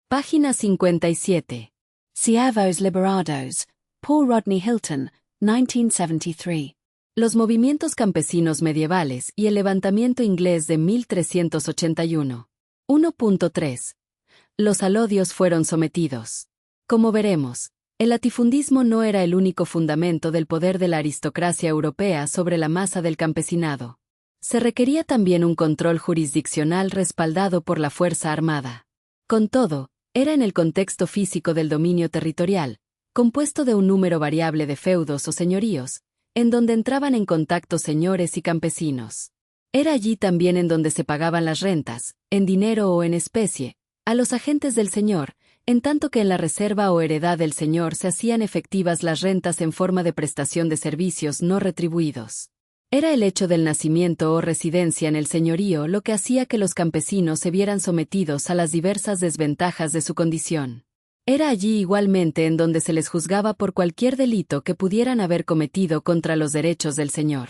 Página 57. Ciervos Liberados, Paul Rodney Hilton, 1973. Los movimientos campesinos medievales y el levantamiento inglés de 1381. 1.3. Los alodios fueron sometidos. Como veremos, el latifundismo no era el único fundamento del poder de la aristocracia europea sobre la masa del campesinado. Se requería también un control jurisdiccional respaldado por la fuerza armada. Con todo, era en el contexto físico del dominio territorial, compuesto de un número variable de feudos o señoríos, en donde entraban en contacto señores y campesinos. Era allí también en donde se pagaban las rentas, en dinero o en especie, a los agentes del señor, en tanto que en la reserva o heredad del señor se hacían efectivas las rentas en forma de prestación de servicios no retribuidos. Era el hecho del nacimiento o residencia en el señorío lo que hacía que los campesinos se vieran sometidos a las diversas desventajas de su condición. Era allí igualmente en donde se les juzgaba por cualquier delito que pudieran haber cometido contra los derechos del señor.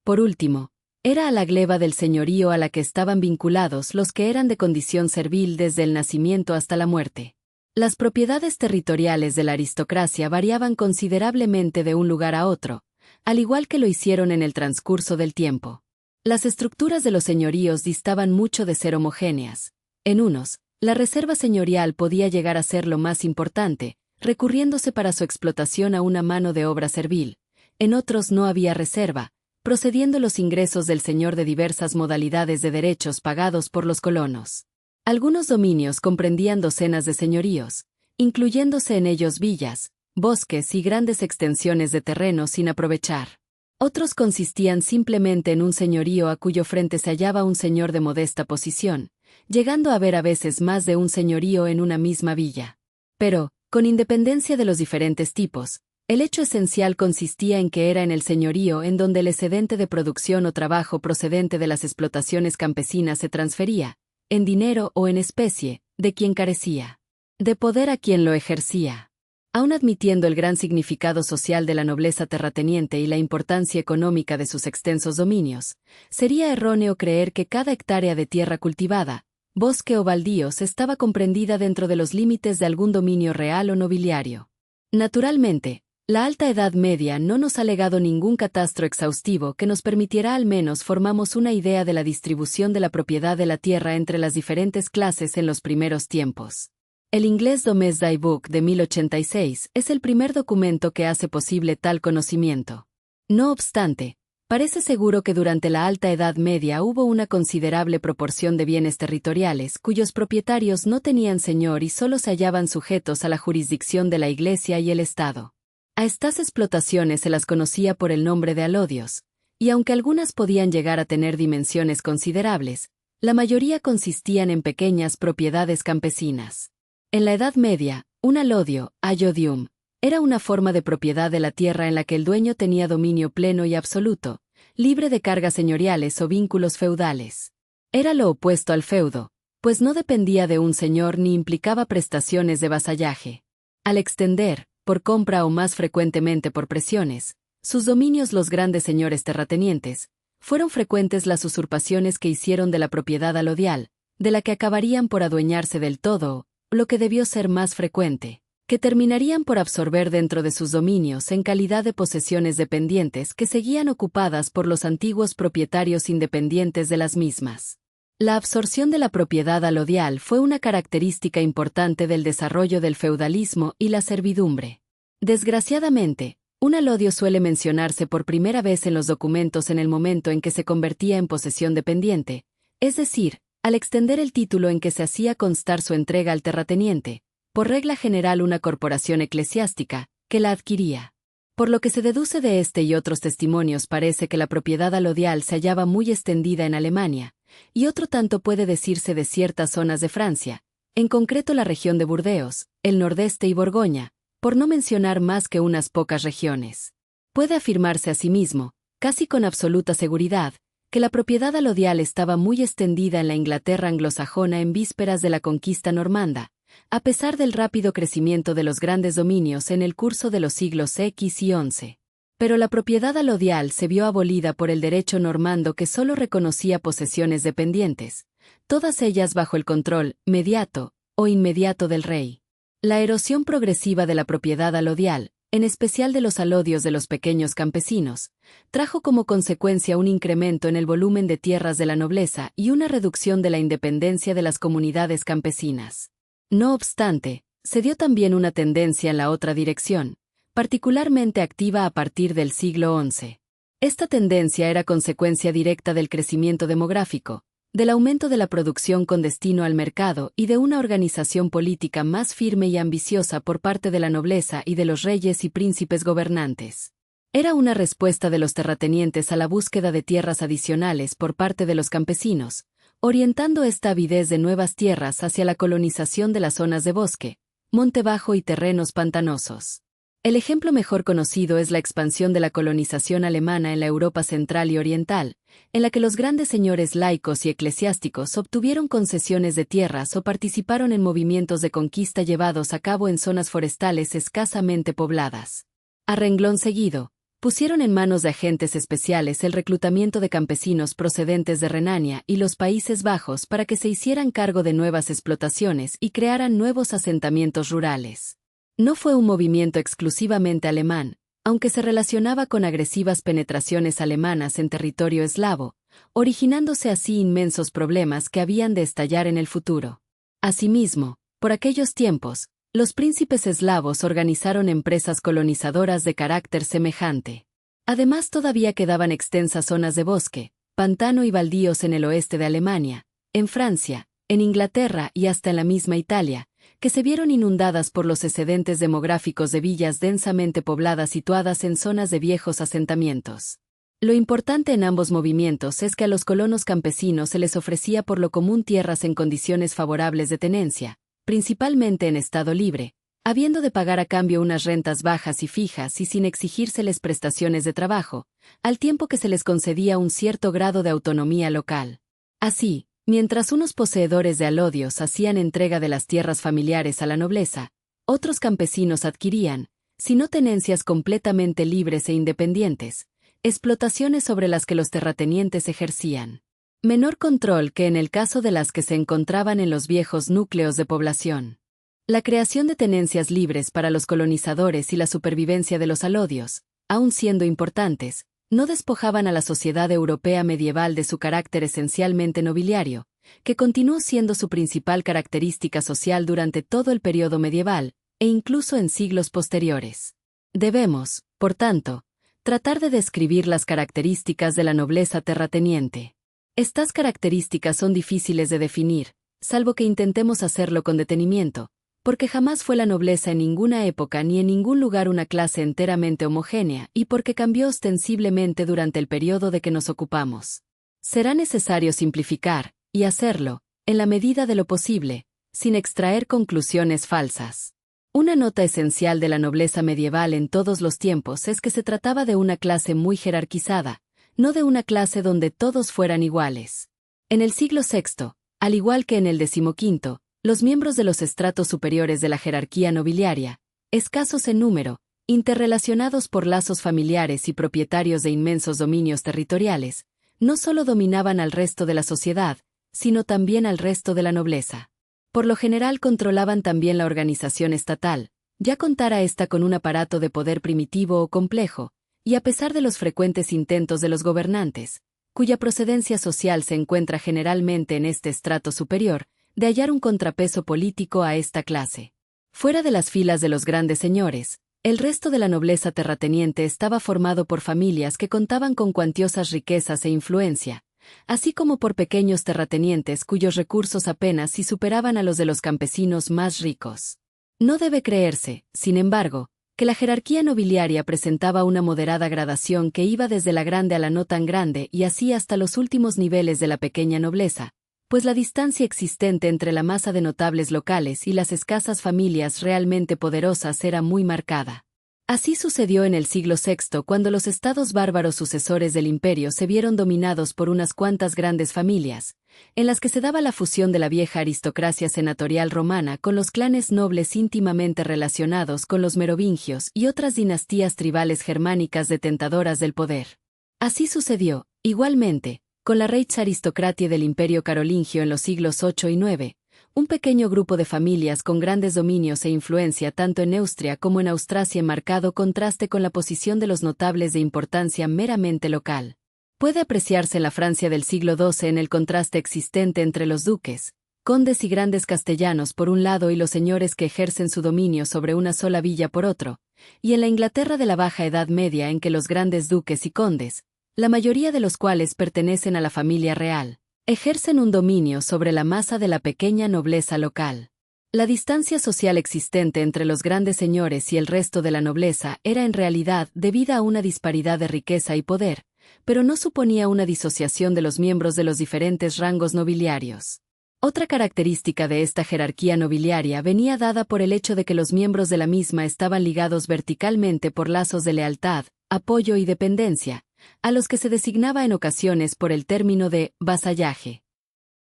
Por último, era a la gleba del señorío a la que estaban vinculados los que eran de condición servil desde el nacimiento hasta la muerte. Las propiedades territoriales de la aristocracia variaban considerablemente de un lugar a otro, al igual que lo hicieron en el transcurso del tiempo. Las estructuras de los señoríos distaban mucho de ser homogéneas. En unos, la reserva señorial podía llegar a ser lo más importante, recurriéndose para su explotación a una mano de obra servil. En otros no había reserva, procediendo los ingresos del señor de diversas modalidades de derechos pagados por los colonos. Algunos dominios comprendían docenas de señoríos, incluyéndose en ellos villas, bosques y grandes extensiones de terreno sin aprovechar. Otros consistían simplemente en un señorío a cuyo frente se hallaba un señor de modesta posición, llegando a haber a veces más de un señorío en una misma villa. Pero, con independencia de los diferentes tipos, el hecho esencial consistía en que era en el señorío en donde el excedente de producción o trabajo procedente de las explotaciones campesinas se transfería, en dinero o en especie, de quien carecía, de poder a quien lo ejercía. Aun admitiendo el gran significado social de la nobleza terrateniente y la importancia económica de sus extensos dominios, sería erróneo creer que cada hectárea de tierra cultivada, bosque o baldíos estaba comprendida dentro de los límites de algún dominio real o nobiliario. Naturalmente, la Alta Edad Media no nos ha legado ningún catastro exhaustivo que nos permitiera al menos formamos una idea de la distribución de la propiedad de la tierra entre las diferentes clases en los primeros tiempos. El inglés Domesday Book de 1086 es el primer documento que hace posible tal conocimiento. No obstante, parece seguro que durante la Alta Edad Media hubo una considerable proporción de bienes territoriales cuyos propietarios no tenían señor y solo se hallaban sujetos a la jurisdicción de la Iglesia y el Estado. A estas explotaciones se las conocía por el nombre de alodios, y aunque algunas podían llegar a tener dimensiones considerables, la mayoría consistían en pequeñas propiedades campesinas. En la Edad Media, un alodio, allodium, era una forma de propiedad de la tierra en la que el dueño tenía dominio pleno y absoluto, libre de cargas señoriales o vínculos feudales. Era lo opuesto al feudo, pues no dependía de un señor ni implicaba prestaciones de vasallaje. Al extender, por compra o más frecuentemente por presiones, sus dominios los grandes señores terratenientes, fueron frecuentes las usurpaciones que hicieron de la propiedad alodial, de la que acabarían por adueñarse del todo, lo que debió ser más frecuente, que terminarían por absorber dentro de sus dominios en calidad de posesiones dependientes que seguían ocupadas por los antiguos propietarios independientes de las mismas. La absorción de la propiedad alodial fue una característica importante del desarrollo del feudalismo y la servidumbre. Desgraciadamente, un alodio suele mencionarse por primera vez en los documentos en el momento en que se convertía en posesión dependiente, es decir, al extender el título en que se hacía constar su entrega al terrateniente, por regla general una corporación eclesiástica, que la adquiría. Por lo que se deduce de este y otros testimonios parece que la propiedad alodial se hallaba muy extendida en Alemania, y otro tanto puede decirse de ciertas zonas de Francia, en concreto la región de Burdeos, el nordeste y Borgoña, por no mencionar más que unas pocas regiones. Puede afirmarse asimismo, casi con absoluta seguridad, que la propiedad alodial estaba muy extendida en la Inglaterra anglosajona en vísperas de la conquista normanda, a pesar del rápido crecimiento de los grandes dominios en el curso de los siglos X y XI. Pero la propiedad alodial se vio abolida por el derecho normando que solo reconocía posesiones dependientes, todas ellas bajo el control mediato o inmediato del rey. La erosión progresiva de la propiedad alodial, en especial de los alodios de los pequeños campesinos, trajo como consecuencia un incremento en el volumen de tierras de la nobleza y una reducción de la independencia de las comunidades campesinas. No obstante, se dio también una tendencia en la otra dirección, particularmente activa a partir del siglo XI. Esta tendencia era consecuencia directa del crecimiento demográfico, del aumento de la producción con destino al mercado y de una organización política más firme y ambiciosa por parte de la nobleza y de los reyes y príncipes gobernantes. Era una respuesta de los terratenientes a la búsqueda de tierras adicionales por parte de los campesinos, orientando esta avidez de nuevas tierras hacia la colonización de las zonas de bosque, monte bajo y terrenos pantanosos. El ejemplo mejor conocido es la expansión de la colonización alemana en la Europa central y oriental, en la que los grandes señores laicos y eclesiásticos obtuvieron concesiones de tierras o participaron en movimientos de conquista llevados a cabo en zonas forestales escasamente pobladas. A renglón seguido, pusieron en manos de agentes especiales el reclutamiento de campesinos procedentes de Renania y los Países Bajos para que se hicieran cargo de nuevas explotaciones y crearan nuevos asentamientos rurales. No fue un movimiento exclusivamente alemán, aunque se relacionaba con agresivas penetraciones alemanas en territorio eslavo, originándose así inmensos problemas que habían de estallar en el futuro. Asimismo, por aquellos tiempos, los príncipes eslavos organizaron empresas colonizadoras de carácter semejante. Además, todavía quedaban extensas zonas de bosque, pantano y baldíos en el oeste de Alemania, en Francia, en Inglaterra y hasta en la misma Italia, que se vieron inundadas por los excedentes demográficos de villas densamente pobladas situadas en zonas de viejos asentamientos. Lo importante en ambos movimientos es que a los colonos campesinos se les ofrecía por lo común tierras en condiciones favorables de tenencia, principalmente en estado libre, habiendo de pagar a cambio unas rentas bajas y fijas y sin exigírseles prestaciones de trabajo, al tiempo que se les concedía un cierto grado de autonomía local. Así, mientras unos poseedores de alodios hacían entrega de las tierras familiares a la nobleza, otros campesinos adquirían, si no tenencias completamente libres e independientes, explotaciones sobre las que los terratenientes ejercían menor control que en el caso de las que se encontraban en los viejos núcleos de población. La creación de tenencias libres para los colonizadores y la supervivencia de los alodios, aun siendo importantes, no despojaban a la sociedad europea medieval de su carácter esencialmente nobiliario, que continuó siendo su principal característica social durante todo el periodo medieval, e incluso en siglos posteriores. Debemos, por tanto, tratar de describir las características de la nobleza terrateniente. Estas características son difíciles de definir, salvo que intentemos hacerlo con detenimiento, porque jamás fue la nobleza en ninguna época ni en ningún lugar una clase enteramente homogénea y porque cambió ostensiblemente durante el periodo de que nos ocupamos. Será necesario simplificar, y hacerlo, en la medida de lo posible, sin extraer conclusiones falsas. Una nota esencial de la nobleza medieval en todos los tiempos es que se trataba de una clase muy jerarquizada, no de una clase donde todos fueran iguales. En el siglo VI, al igual que en el XV, los miembros de los estratos superiores de la jerarquía nobiliaria, escasos en número, interrelacionados por lazos familiares y propietarios de inmensos dominios territoriales, no solo dominaban al resto de la sociedad, sino también al resto de la nobleza. Por lo general controlaban también la organización estatal, ya contara ésta con un aparato de poder primitivo o complejo, y a pesar de los frecuentes intentos de los gobernantes, cuya procedencia social se encuentra generalmente en este estrato superior, de hallar un contrapeso político a esta clase. Fuera de las filas de los grandes señores, el resto de la nobleza terrateniente estaba formado por familias que contaban con cuantiosas riquezas e influencia, así como por pequeños terratenientes cuyos recursos apenas si superaban a los de los campesinos más ricos. No debe creerse, sin embargo, que la jerarquía nobiliaria presentaba una moderada gradación que iba desde la grande a la no tan grande y así hasta los últimos niveles de la pequeña nobleza, pues la distancia existente entre la masa de notables locales y las escasas familias realmente poderosas era muy marcada. Así sucedió en el siglo VI cuando los estados bárbaros sucesores del imperio se vieron dominados por unas cuantas grandes familias, en las que se daba la fusión de la vieja aristocracia senatorial romana con los clanes nobles íntimamente relacionados con los merovingios y otras dinastías tribales germánicas detentadoras del poder. Así sucedió, igualmente, con la Reichsaristokratie del imperio carolingio en los siglos VIII y IX, un pequeño grupo de familias con grandes dominios e influencia tanto en Neustria como en Austrasia en marcado contraste con la posición de los notables de importancia meramente local. Puede apreciarse en la Francia del siglo XII en el contraste existente entre los duques, condes y grandes castellanos por un lado y los señores que ejercen su dominio sobre una sola villa por otro, y en la Inglaterra de la Baja Edad Media en que los grandes duques y condes, la mayoría de los cuales pertenecen a la familia real, ejercen un dominio sobre la masa de la pequeña nobleza local. La distancia social existente entre los grandes señores y el resto de la nobleza era en realidad debida a una disparidad de riqueza y poder, pero no suponía una disociación de los miembros de los diferentes rangos nobiliarios. Otra característica de esta jerarquía nobiliaria venía dada por el hecho de que los miembros de la misma estaban ligados verticalmente por lazos de lealtad, apoyo y dependencia, a los que se designaba en ocasiones por el término de vasallaje.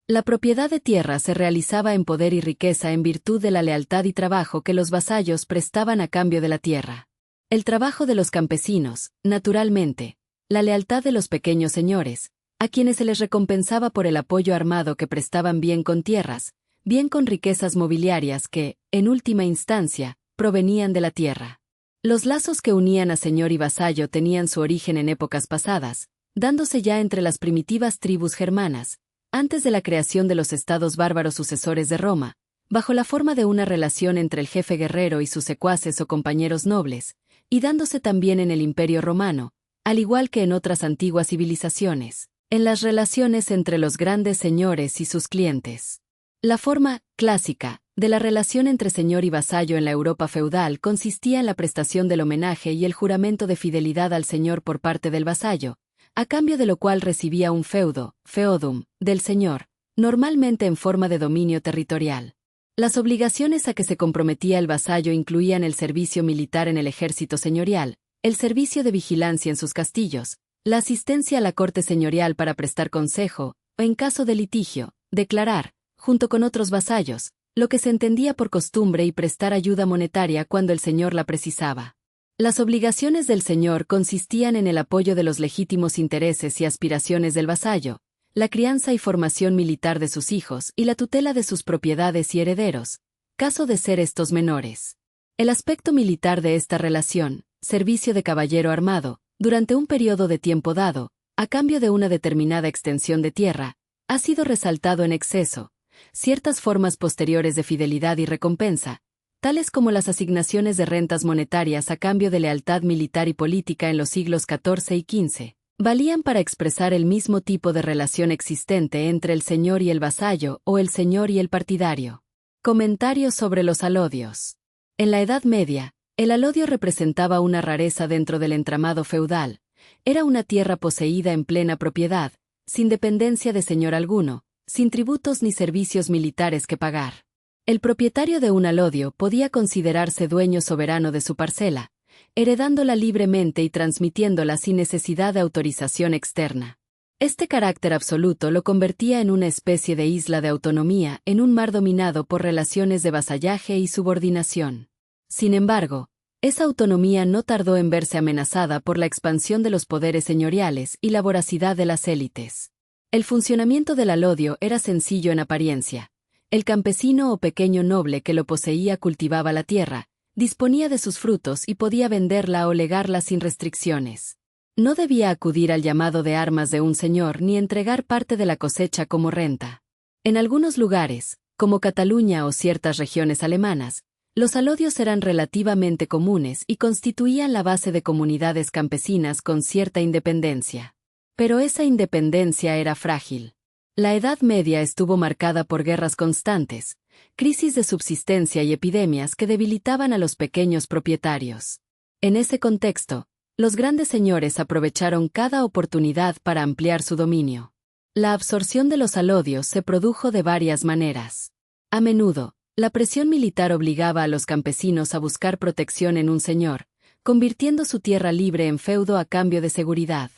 La propiedad de tierra se realizaba en poder y riqueza en virtud de la lealtad y trabajo que los vasallos prestaban a cambio de la tierra. El trabajo de los campesinos, naturalmente, la lealtad de los pequeños señores, a quienes se les recompensaba por el apoyo armado que prestaban bien con tierras, bien con riquezas mobiliarias que, en última instancia, provenían de la tierra. Los lazos que unían a señor y vasallo tenían su origen en épocas pasadas, dándose ya entre las primitivas tribus germanas, antes de la creación de los estados bárbaros sucesores de Roma, bajo la forma de una relación entre el jefe guerrero y sus secuaces o compañeros nobles, y dándose también en el Imperio Romano, al igual que en otras antiguas civilizaciones, en las relaciones entre los grandes señores y sus clientes. La forma clásica de la relación entre señor y vasallo en la Europa feudal consistía en la prestación del homenaje y el juramento de fidelidad al señor por parte del vasallo, a cambio de lo cual recibía un feudo, feodum, del señor, normalmente en forma de dominio territorial. Las obligaciones a que se comprometía el vasallo incluían el servicio militar en el ejército señorial, el servicio de vigilancia en sus castillos, la asistencia a la corte señorial para prestar consejo, o en caso de litigio, declarar, junto con otros vasallos, lo que se entendía por costumbre y prestar ayuda monetaria cuando el señor la precisaba. Las obligaciones del señor consistían en el apoyo de los legítimos intereses y aspiraciones del vasallo, la crianza y formación militar de sus hijos y la tutela de sus propiedades y herederos, caso de ser estos menores. El aspecto militar de esta relación, servicio de caballero armado, durante un periodo de tiempo dado, a cambio de una determinada extensión de tierra, ha sido resaltado en exceso. Ciertas formas posteriores de fidelidad y recompensa, tales como las asignaciones de rentas monetarias a cambio de lealtad militar y política en los siglos XIV y XV, valían para expresar el mismo tipo de relación existente entre el señor y el vasallo o el señor y el partidario. Comentarios sobre los alodios. En la Edad Media, el alodio representaba una rareza dentro del entramado feudal. Era una tierra poseída en plena propiedad, sin dependencia de señor alguno, sin tributos ni servicios militares que pagar. El propietario de un alodio podía considerarse dueño soberano de su parcela, heredándola libremente y transmitiéndola sin necesidad de autorización externa. Este carácter absoluto lo convertía en una especie de isla de autonomía en un mar dominado por relaciones de vasallaje y subordinación. Sin embargo, esa autonomía no tardó en verse amenazada por la expansión de los poderes señoriales y la voracidad de las élites. El funcionamiento del alodio era sencillo en apariencia. El campesino o pequeño noble que lo poseía cultivaba la tierra, disponía de sus frutos y podía venderla o legarla sin restricciones. No debía acudir al llamado de armas de un señor ni entregar parte de la cosecha como renta. En algunos lugares, como Cataluña o ciertas regiones alemanas, los alodios eran relativamente comunes y constituían la base de comunidades campesinas con cierta independencia. Pero esa independencia era frágil. La Edad Media estuvo marcada por guerras constantes, crisis de subsistencia y epidemias que debilitaban a los pequeños propietarios. En ese contexto, los grandes señores aprovecharon cada oportunidad para ampliar su dominio. La absorción de los alodios se produjo de varias maneras. A menudo, la presión militar obligaba a los campesinos a buscar protección en un señor, convirtiendo su tierra libre en feudo a cambio de seguridad.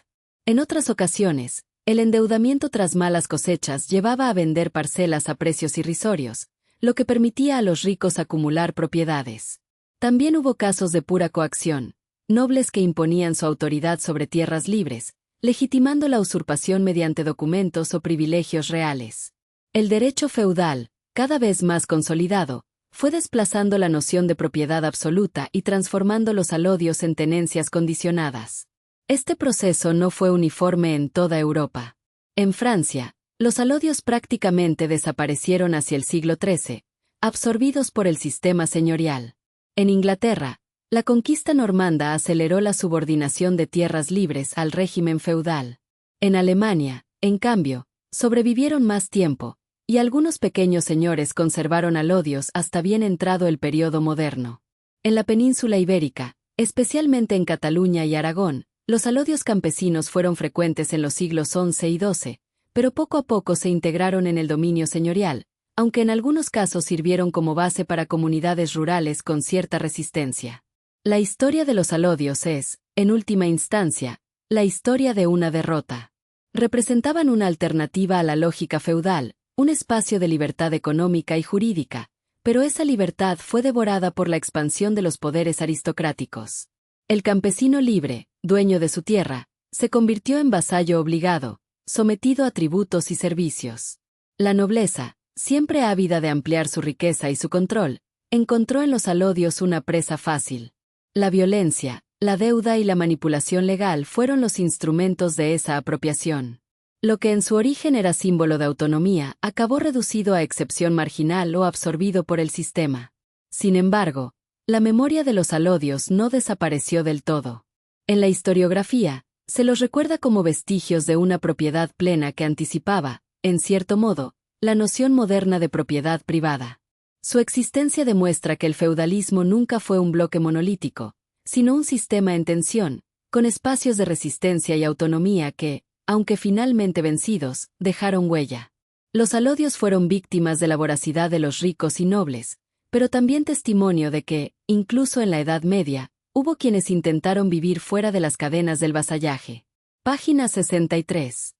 En otras ocasiones, el endeudamiento tras malas cosechas llevaba a vender parcelas a precios irrisorios, lo que permitía a los ricos acumular propiedades. También hubo casos de pura coacción, nobles que imponían su autoridad sobre tierras libres, legitimando la usurpación mediante documentos o privilegios reales. El derecho feudal, cada vez más consolidado, fue desplazando la noción de propiedad absoluta y transformando los alodios en tenencias condicionadas. Este proceso no fue uniforme en toda Europa. En Francia, los alodios prácticamente desaparecieron hacia el siglo XIII, absorbidos por el sistema señorial. En Inglaterra, la conquista normanda aceleró la subordinación de tierras libres al régimen feudal. En Alemania, en cambio, sobrevivieron más tiempo, y algunos pequeños señores conservaron alodios hasta bien entrado el período moderno. En la península ibérica, especialmente en Cataluña y Aragón, los alodios campesinos fueron frecuentes en los siglos XI y XII, pero poco a poco se integraron en el dominio señorial, aunque en algunos casos sirvieron como base para comunidades rurales con cierta resistencia. La historia de los alodios es, en última instancia, la historia de una derrota. Representaban una alternativa a la lógica feudal, un espacio de libertad económica y jurídica, pero esa libertad fue devorada por la expansión de los poderes aristocráticos. El campesino libre, dueño de su tierra, se convirtió en vasallo obligado, sometido a tributos y servicios. La nobleza, siempre ávida de ampliar su riqueza y su control, encontró en los alodios una presa fácil. La violencia, la deuda y la manipulación legal fueron los instrumentos de esa apropiación. Lo que en su origen era símbolo de autonomía acabó reducido a excepción marginal o absorbido por el sistema. Sin embargo, la memoria de los alodios no desapareció del todo. En la historiografía, se los recuerda como vestigios de una propiedad plena que anticipaba, en cierto modo, la noción moderna de propiedad privada. Su existencia demuestra que el feudalismo nunca fue un bloque monolítico, sino un sistema en tensión, con espacios de resistencia y autonomía que, aunque finalmente vencidos, dejaron huella. Los alodios fueron víctimas de la voracidad de los ricos y nobles, pero también testimonio de que, incluso en la Edad Media, hubo quienes intentaron vivir fuera de las cadenas del vasallaje. Página 63.